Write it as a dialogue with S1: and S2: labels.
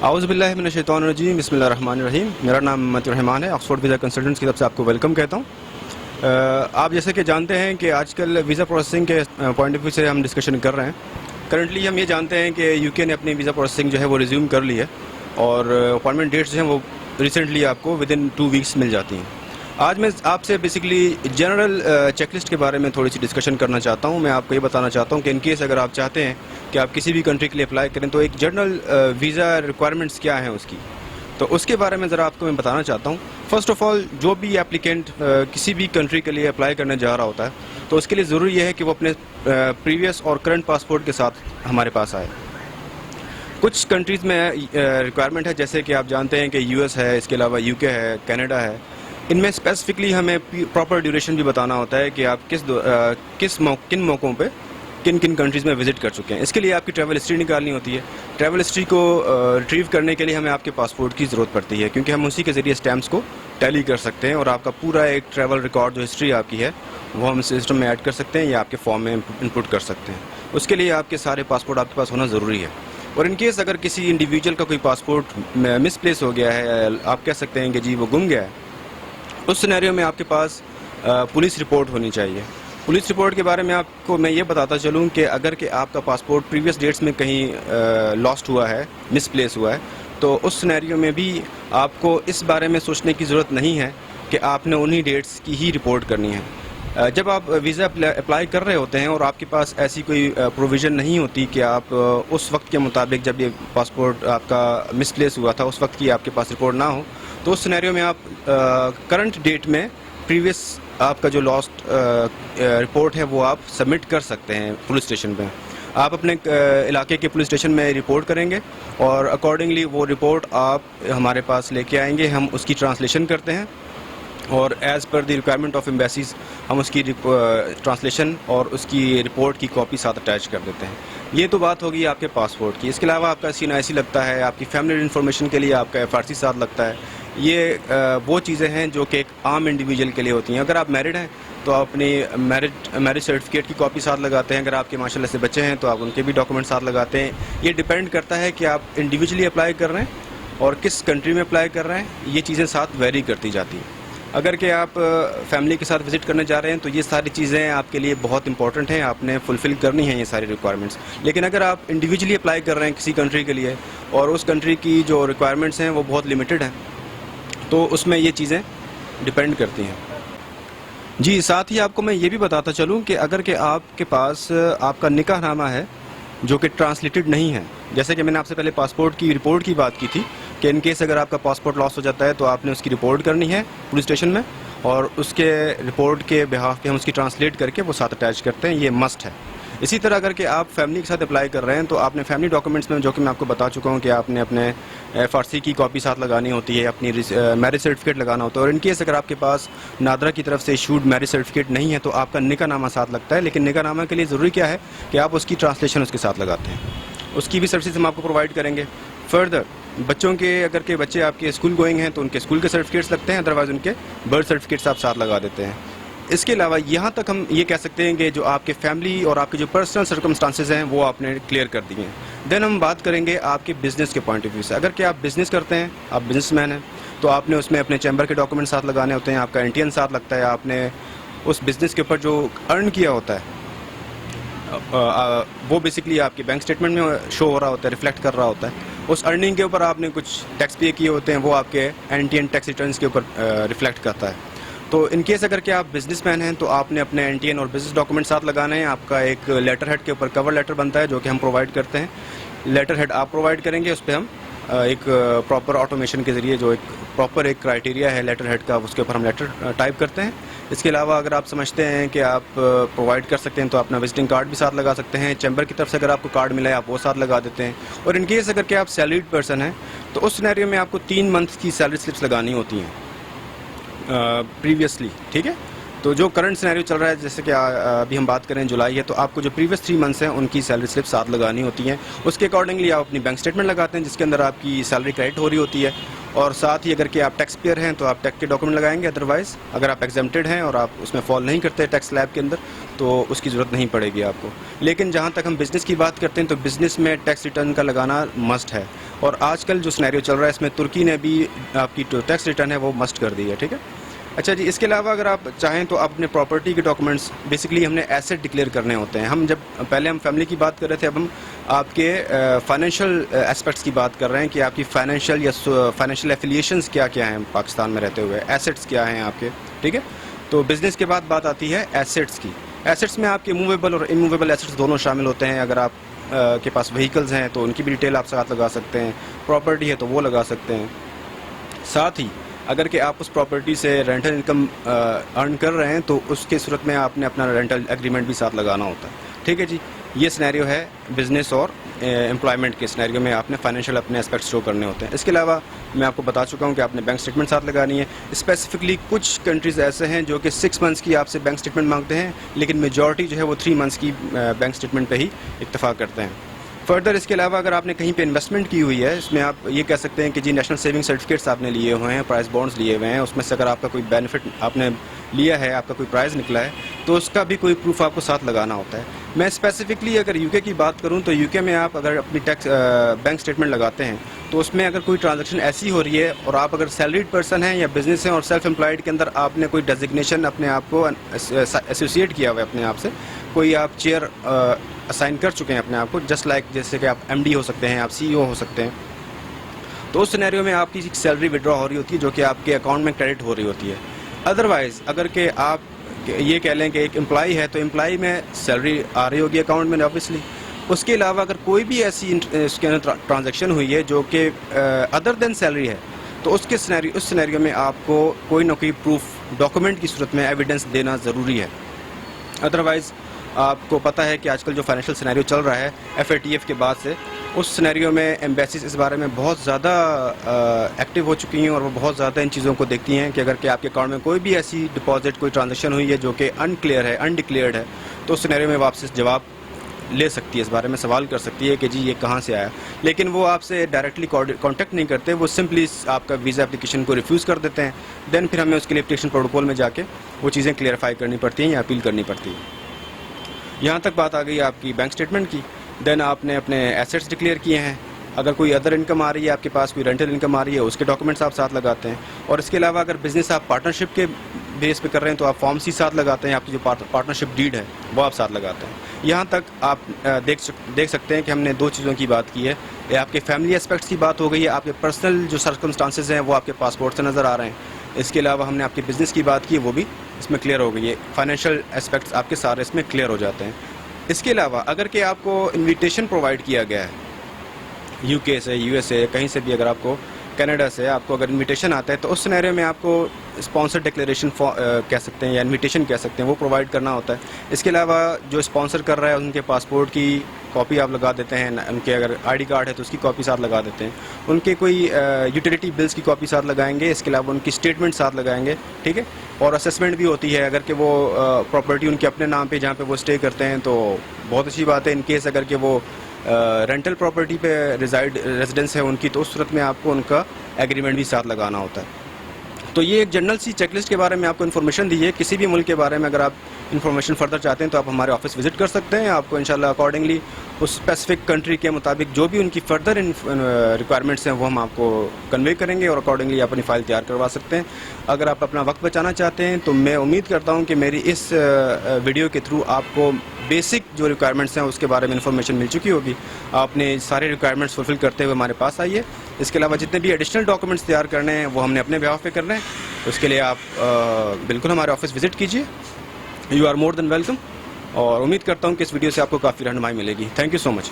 S1: اعوذ باللہ من الشیطان الرجیم، بسم اللہ الرحمن الرحیم۔ میرا نام محمد الرحمان ہے، آکسفورڈ ویزا کنسلٹنٹس کی طرف سے آپ کو ویلکم کہتا ہوں۔ آپ جیسے کہ جانتے ہیں کہ آج کل ویزا پروسیسنگ کے پوائنٹ آف ویو سے ہم ڈسکشن کر رہے ہیں۔ کرنٹلی ہم یہ جانتے ہیں کہ یو کے نے اپنی ویزا پروسیسنگ جو ہے وہ ریزیوم کر لی ہے، اور اپائنٹمنٹ ڈیٹس جو ہیں وہ ریسنٹلی آپ کو ودن 2 ویکس مل جاتی ہیں۔ آج میں آپ سے بیسکلی جنرل چیک لسٹ کے بارے میں تھوڑی سی ڈسکشن کرنا چاہتا ہوں۔ میں آپ کو یہ بتانا چاہتا ہوں کہ ان کیس اگر آپ چاہتے ہیں کہ آپ کسی بھی کنٹری کے لیے اپلائی کریں تو ایک جنرل ویزا ریکوائرمنٹس کیا ہیں اس کی، تو اس کے بارے میں ذرا آپ کو میں بتانا چاہتا ہوں۔ فرسٹ آف آل، جو بھی اپلیکینٹ کسی بھی کنٹری کے لیے اپلائی کرنے جا رہا ہوتا ہے تو اس کے لیے ضروری یہ ہے کہ وہ اپنے پریویس اور کرنٹ پاسپورٹ کے ساتھ ہمارے پاس آئے۔ کچھ کنٹریز میں ریکوائرمنٹ ہے، جیسے کہ آپ جانتے ہیں کہ یو ایس ہے، اس کے علاوہ یو کے ہے، کینیڈا ہے۔ ان میں اسپیسیفکلی ہمیں پراپر ڈیوریشن بھی بتانا ہوتا ہے کہ آپ کن موقعوں پہ کن کنٹریز میں وزٹ کر چکے ہیں۔ اس کے لیے آپ کی ٹریول ہسٹری نکالنی ہوتی ہے۔ ٹریول ہسٹری کو ریٹریو کرنے کے لیے ہمیں آپ کے پاسپورٹ کی ضرورت پڑتی ہے، کیونکہ ہم اسی کے ذریعے اسٹیمپس کو ٹیلی کر سکتے ہیں، اور آپ کا پورا ایک ٹریول ریکارڈ جو ہسٹری آپ کی ہے وہ ہم سسٹم میں ایڈ کر سکتے ہیں یا آپ کے فارم میں انپٹ کر سکتے ہیں۔ اس کے لیے آپ کے سارے پاسپورٹ آپ کے پاس ہونا ضروری ہے۔ اور ان کیس اگر کسی انڈیویجول کا کوئی پاسپورٹ مس پلیس ہو گیا ہے، آپ کہہ سکتے ہیں کہ جی وہ گم گیا ہے، اس سینیریو میں آپ کے پاس پولیس رپورٹ ہونی چاہیے۔ پولیس رپورٹ کے بارے میں آپ کو میں یہ بتاتا چلوں کہ اگر کہ آپ کا پاسپورٹ پریویس ڈیٹس میں کہیں لاسٹ ہوا ہے، مس پلیس ہوا ہے، تو اس سینیریو میں بھی آپ کو اس بارے میں سوچنے کی ضرورت نہیں ہے کہ آپ نے انہی ڈیٹس کی ہی رپورٹ کرنی ہے۔ جب آپ ویزا اپلائی کر رہے ہوتے ہیں اور آپ کے پاس ایسی کوئی پروویژن نہیں ہوتی کہ آپ اس وقت کے مطابق جب یہ پاسپورٹ آپ کا مس پلیس ہوا تھا اس وقت کی آپ کے پاس رپورٹ نہ ہو، تو اس سینیریو میں آپ کرنٹ ڈیٹ میں پریویس آپ کا جو لاسٹ رپورٹ ہے وہ آپ سبمٹ کر سکتے ہیں پولیس اسٹیشن پہ۔ آپ اپنے علاقے کے پولیس اسٹیشن میں رپورٹ کریں گے، اور اکارڈنگلی وہ رپورٹ آپ ہمارے پاس لے کے آئیں گے۔ ہم اس کی ٹرانسلیشن کرتے ہیں، اور as per the requirement of embassies ہم اس کی ٹرانسلیشن اور اس کی رپورٹ کی کاپی ساتھ اٹیچ کر دیتے ہیں۔ یہ تو بات ہوگی آپ کے پاسپورٹ کی۔ اس کے علاوہ آپ کا CNIC لگتا ہے، آپ کی فیملی انفارمیشن کے لیے آپ کا FRC ساتھ لگتا ہے۔ یہ وہ چیزیں ہیں جو کہ ایک عام انڈیویجول کے لیے ہوتی ہیں۔ اگر آپ میرڈ ہیں تو آپ اپنی میرج سرٹیفکیٹ کی کاپی ساتھ لگاتے ہیں۔ اگر آپ کے ماشاءاللہ سے بچے ہیں تو آپ ان کے بھی ڈاکومنٹ ساتھ لگاتے ہیں۔ یہ ڈیپینڈ کرتا ہے کہ آپ انڈیویجولی اپلائی کر رہے ہیں اور کس کنٹری میں اپلائی کر رہے ہیں، یہ چیزیں ساتھ ویری کرتی جاتی ہیں۔ اگر کہ آپ فیملی کے ساتھ وزٹ کرنے جا رہے ہیں تو یہ ساری چیزیں آپ کے لیے بہت امپورٹنٹ ہیں، آپ نے فلفل کرنی ہیں یہ ساری ریکوائرمنٹس۔ لیکن اگر آپ انڈیویجولی اپلائی کر رہے ہیں کسی کنٹری کے لیے اور اس کنٹری کی جو ریکوائرمنٹس ہیں وہ بہت لمیٹڈ ہیں، تو اس میں یہ چیزیں ڈیپینڈ کرتی ہیں۔ جی، ساتھ ہی آپ کو میں یہ بھی بتاتا چلوں کہ اگر کہ آپ کے پاس آپ کا نکاح نامہ ہے جو کہ ٹرانسلیٹڈ نہیں ہے، جیسے کہ میں نے آپ سے پہلے پاسپورٹ کی رپورٹ کی بات کی تھی کہ ان کیس اگر آپ کا پاسپورٹ لاس ہو جاتا ہے تو آپ نے اس کی رپورٹ کرنی ہے پولیس اسٹیشن میں، اور اس کے رپورٹ کے بہاف پہ ہم اس کی ٹرانسلیٹ کر کے وہ ساتھ اٹیچ کرتے ہیں، یہ مسٹ ہے۔ اسی طرح اگر کہ آپ فیملی کے ساتھ اپلائی کر رہے ہیں تو آپ نے فیملی ڈاکومنٹس میں، جو کہ میں آپ کو بتا چکا ہوں کہ آپ نے اپنے FRC کی کاپی ساتھ لگانی ہوتی ہے، اپنی میرج سرٹیفکیٹ لگانا ہوتا ہے، اور ان کیس اگر آپ کے پاس نادرا کی طرف سے ایشوڈ میرج سرٹیفکیٹ نہیں ہے تو آپ کا نکاح نامہ ساتھ لگتا ہے۔ لیکن نکاح نامہ کے لیے ضروری کیا ہے کہ آپ اس کی ٹرانسلیشن اس کے ساتھ لگاتے ہیں۔ اس کی بھی سروسز ہم آپ کو پرووائڈ کریں گے۔ فردر، بچوں کے اگر کہ بچے آپ کے اسکول گوئنگ ہیں تو ان کے اسکول کے سرٹیفکیٹس لگتے ہیں، ادروائز ان کے برتھ سرٹیفکیٹس آپ ساتھ لگا دیتے ہیں۔ اس کے علاوہ یہاں تک ہم یہ کہہ سکتے ہیں کہ جو آپ کے فیملی اور آپ کے جو پرسنل سرکمسٹانسز ہیں وہ آپ نے کلیئر کر دیے ہیں۔ دین ہم بات کریں گے آپ کے بزنس کے پوائنٹ آف ویو سے۔ اگر کہ آپ بزنس کرتے ہیں، آپ بزنس مین ہیں، تو آپ نے اس میں اپنے چیمبر کے ڈاکومنٹ ساتھ لگانے ہوتے ہیں، آپ کا NTN ساتھ لگتا ہے، آپ نے اس بزنس کے اوپر جو ارن کیا ہوتا ہے وہ بیسکلی آپ کے بینک اسٹیٹمنٹ میں شو ہو رہا ہوتا ہے، ریفلیکٹ کر رہا ہوتا ہے۔ اس ارننگ کے اوپر آپ نے کچھ ٹیکس پے کیے ہوتے ہیں، وہ آپ کے NTN ٹیکس ریٹرنس کے اوپر ریفلیکٹ کرتا ہے۔ تو ان کیس اگر کہ آپ بزنس مین ہیں تو آپ نے اپنے NTN اور بزنس ڈاکومنٹ ساتھ لگانے ہیں۔ آپ کا ایک لیٹر ہیڈ کے اوپر کور لیٹر بنتا ہے جو کہ ہم پرووائڈ کرتے ہیں۔ لیٹر ہیڈ آپ پرووائڈ کریں گے، اس پہ ہم ایک پراپر آٹومیشن کے ذریعے جو ایک پراپر ایک کرائٹیریا ہے لیٹر ہیڈ کا، اس کے اوپر ہم لیٹر ٹائپ کرتے ہیں۔ اس کے علاوہ اگر آپ سمجھتے ہیں کہ آپ پرووائڈ کر سکتے ہیں تو اپنا وزٹنگ کارڈ بھی ساتھ لگا سکتے ہیں۔ چیمبر کی طرف سے اگر آپ کو کارڈ ملا ہے آپ وہ ساتھ لگا دیتے ہیں۔ اور ان کیس اگر کہ آپ سیلریڈ پرسن ہیں تو اس سینیریو میں آپ کو 3 منتھ کی سیلری سلپس لگانی ہوتی ہیں پریویسلی، ٹھیک ہے؟ تو جو کرنٹ سینیریو چل رہا ہے، جیسے کہ ابھی ہم بات کریں جولائی ہے، تو آپ کو جو پریویس 3 منتھس ہیں ان کی سیلری سلپ ساتھ لگانی ہوتی ہیں. اس کے اکارڈنگلی آپ اپنی بینک اسٹیٹمنٹ لگاتے ہیں جس کے اندر آپ کی سیلری کریڈٹ ہو رہی ہوتی ہے. اور ساتھ ہی اگر کہ آپ ٹیکس پیئر ہیں تو آپ ٹیکس کے ڈاکومنٹ لگائیں گے. ادروائز اگر آپ ایگزمپٹڈ ہیں اور آپ اس میں فال نہیں کرتے ٹیکس سلیب کے اندر تو اس کی ضرورت نہیں پڑے گی آپ کو. لیکن جہاں تک ہم بزنس کی بات کرتے ہیں تو بزنس میں ٹیکس ریٹرن کا لگانا مسٹ ہے. اور آج کل جو سینیریو چل رہا ہے اس میں ترکی نے بھی آپ کی جو ٹیکس ریٹرن ہے وہ مسٹ کر دی ہے. ٹھیک ہے. اچھا جی، اس کے علاوہ اگر آپ چاہیں تو آپ اپنے پراپرٹی کے ڈاکومنٹس بیسکلی ہم نے ایسٹ ڈکلیئر کرنے ہوتے ہیں. ہم جب پہلے ہم فیملی کی بات کر رہے تھے، اب ہم آپ کے فائنینشیل اسپیکٹس کی بات کر رہے ہیں کہ آپ کی فائنینشیل ایفیلیشنز کیا کیا ہیں پاکستان میں رہتے ہوئے، ایسٹس کیا ہیں آپ کے. ٹھیک ہے. تو بزنس کے بعد بات آتی ہے ایسٹس کی. ایسٹس میں آپ کے موویبل اور اموویبل ایسٹس دونوں شامل ہوتے ہیں. اگر آپ کے پاس وہیکلز ہیں تو ان کی بھی ڈیٹیل آپ ساتھ لگا سکتے ہیں، پراپرٹی ہے تو وہ لگا سکتے ہیں. ساتھ ہی اگر کہ آپ اس پراپرٹی سے رینٹل انکم ارن کر رہے ہیں تو اس کی صورت میں آپ نے اپنا رینٹل ایگریمنٹ بھی ساتھ لگانا ہوتا ہے. ٹھیک ہے جی. یہ سینیریو ہے بزنس اور امپلائمنٹ کے سینیریو میں آپ نے فائنینشیل اپنے اسپیکٹس شو کرنے ہوتے ہیں. اس کے علاوہ میں آپ کو بتا چکا ہوں کہ آپ نے بینک اسٹیٹمنٹ ساتھ لگانی ہے. اسپیسیفکلی کچھ کنٹریز ایسے ہیں جو کہ 6 منتھس کی آپ سے بینک اسٹیٹمنٹ مانگتے ہیں، لیکن میجورٹی جو ہے وہ 3 منتھس کی بینک اسٹیٹمنٹ پہ ہی اکتفا کرتے ہیں. فردر اس کے علاوہ اگر آپ نے کہیں پہ انویسٹمنٹ کی ہوئی ہے، اس میں آپ یہ کہہ سکتے ہیں کہ جی نیشنل سیونگ سرٹیفکیٹس آپ نے لیے ہوئے ہیں، پرائز بانڈز لیے ہوئے ہیں، اس میں سے اگر آپ کا کوئی بینیفٹ آپ نے لیا ہے، آپ کا کوئی پرائز نکلا ہے تو اس کا بھی کوئی پروف آپ کو ساتھ لگانا ہوتا ہے. میں اسپیسیفکلی اگر یو کے کی بات کروں تو یو کے میں آپ اگر اپنی ٹیکس بینک اسٹیٹمنٹ لگاتے ہیں تو اس میں اگر کوئی ٹرانزیکشن ایسی ہو رہی ہے اور آپ اگر سیلریڈ پرسن ہیں یا بزنس ہیں اور سیلف امپلائڈ کے اندر آپ نے کوئی ڈیزگنیشن اپنے آپ کو ایسوسیٹ کیا ہوا ہے، اپنے آپ سے کوئی آپ چیئر اسائن کر چکے ہیں اپنے آپ کو، جسٹ لائک جیسے کہ آپ ایم ڈی ہو سکتے ہیں، آپ سی ای او ہو سکتے ہیں، تو اس سینیریو میں آپ کی سیلری وڈرا ہو رہی ہوتی ہے جو کہ آپ کے اکاؤنٹ میں کریڈٹ ہو رہی ہوتی ہے. ادروائز اگر کہ آپ یہ کہہ لیں کہ ایک امپلائی ہے تو امپلائی میں سیلری آ رہی ہوگی اکاؤنٹ میں اوبیسلی. اس کے علاوہ اگر کوئی بھی ایسی اس کے اندر ٹرانزیکشن ہوئی ہے جو کہ ادر دین سیلری ہے تو اس سینیریو میں آپ کو کوئی نہ کوئی پروف ڈاکومنٹ کی صورت میں ایویڈنس دینا ضروری ہے. ادروائز آپ کو پتہ ہے کہ آج کل جو فائنینشیل سینیریو چل رہا ہے FATF کے بعد سے، اس سینیریو میں ایمبیسیز اس بارے میں بہت زیادہ ایکٹیو ہو چکی ہیں اور وہ بہت زیادہ ان چیزوں کو دیکھتی ہیں کہ اگر کہ آپ کے اکاؤنٹ میں کوئی بھی ایسی ڈپازٹ کوئی ٹرانزیکشن ہوئی ہے جو کہ انکلیئر ہے، انڈکلیئرڈ ہے، تو اس سینیریو میں واپس جواب لے سکتی ہے، اس بارے میں سوال کر سکتی ہے کہ جی یہ کہاں سے آیا. لیکن وہ آپ سے ڈائریکٹلی کانٹیکٹ نہیں کرتے، وہ سمپلی آپ کا ویزا اپلیکیشن کو ریفیوز کر دیتے ہیں. دین پھر ہمیں اس کے لیے اپلیکیشن پروٹوکول میں جا کے وہ چیزیں کلیئرفائی کرنی پڑتی ہیں یا اپیل کرنی پڑتی ہے. یہاں تک بات آ گئی آپ کی بینک اسٹیٹمنٹ کی. دین آپ نے اپنے ایسٹس ڈکلیئر کیے ہیں. اگر کوئی ادر انکم آ رہی ہے آپ کے پاس، کوئی رینٹل انکم آ رہی ہے، اس کے ڈاکومنٹس آپ ساتھ لگاتے ہیں. اور اس کے علاوہ اگر بزنس آپ پارٹنرشپ کے بیس پہ کر رہے ہیں تو آپ فارم سی ساتھ لگاتے ہیں، آپ کی جو پارٹنرشپ ڈیڈ ہے وہ آپ ساتھ لگاتے ہیں. یہاں تک آپ دیکھ سکتے ہیں کہ ہم نے 2 چیزوں کی بات کی ہے. یہ آپ کے فیملی اسپیکٹس کی بات ہو گئی ہے، آپ کے پرسنل جو سرکمسٹانسز ہیں وہ آپ کے پاسپورٹ سے نظر آ رہے ہیں. اس کے علاوہ ہم نے آپ کے بزنس کی بات کی، وہ بھی اس میں کلیئر ہو گئی ہے. فائنینشیل اسپیکٹس آپ کے سارے اس میں کلیئر ہو جاتے ہیں. اس کے علاوہ اگر کہ آپ کو انویٹیشن پرووائڈ کیا گیا ہے یو کے سے، یو ایس اے، کہیں سے بھی، اگر آپ کو کینیڈا سے آپ کو اگر انویٹیشن آتا ہے تو اس سینیریو میں آپ کو اسپانسر ڈکلیریشن کہہ سکتے ہیں یا انویٹیشن کہہ سکتے ہیں، وہ پرووائڈ کرنا ہوتا ہے. اس کے علاوہ جو اسپانسر کر رہا ہے ان کے پاسپورٹ کی کاپی آپ لگا دیتے ہیں، ان کے اگر آئی ڈی کارڈ ہے تو اس کی کاپی ساتھ لگا دیتے ہیں، ان کے کوئی یوٹیلیٹی بلز کی کاپی ساتھ لگائیں گے. اس کے علاوہ ان کی اسٹیٹمنٹ ساتھ لگائیں گے. ٹھیک ہے. اور اسسمنٹ بھی ہوتی ہے اگر کہ وہ پراپرٹی ان کے اپنے نام پہ جہاں پہ وہ اسٹے کرتے ہیں تو بہت اچھی بات ہے. ان کیس اگر کہ وہ رینٹل پراپرٹی پہ ریزیڈنس ہے ان کی تو اس صورت میں آپ کو ان کا ایگریمنٹ بھی ساتھ لگانا ہوتا ہے. تو یہ ایک جنرل سی چیک لسٹ کے بارے میں آپ کو انفارمیشن دی ہے. کسی بھی ملک کے بارے میں اگر آپ انفارمیشن فردر چاہتے ہیں تو آپ ہمارے آفس وزٹ کر سکتے ہیں. آپ کو انشاءاللہ اکارڈنگلی اس اسپیسیفک کنٹری کے مطابق جو بھی ان کی فردر ریکوائرمنٹس ہیں وہ ہم آپ کو کنوے کریں گے اور اکارڈنگلی اپنی فائل تیار کروا سکتے ہیں. اگر آپ اپنا وقت بچانا چاہتے ہیں تو میں امید کرتا ہوں کہ میری اس ویڈیو کے تھرو آپ کو بیسک جو ریکوائرمنٹس ہیں اس کے بارے میں انفارمیشن مل چکی ہوگی. آپ نے سارے ریکوائرمنٹس فلفل کرتے ہوئے ہمارے پاس آئیے. اس کے علاوہ جتنے بھی ایڈیشنل ڈاکومنٹس تیار کرنے ہیں وہ ہم نے اپنے بیہاف پہ کرنے ہیں. اس کے لیے آپ بالکل ہمارے آفس وزٹ کیجیے. You are more than welcome. اور امید کرتا ہوں کہ اس ویڈیو سے آپ کو کافی رہنمائی ملے گی. Thank you so much.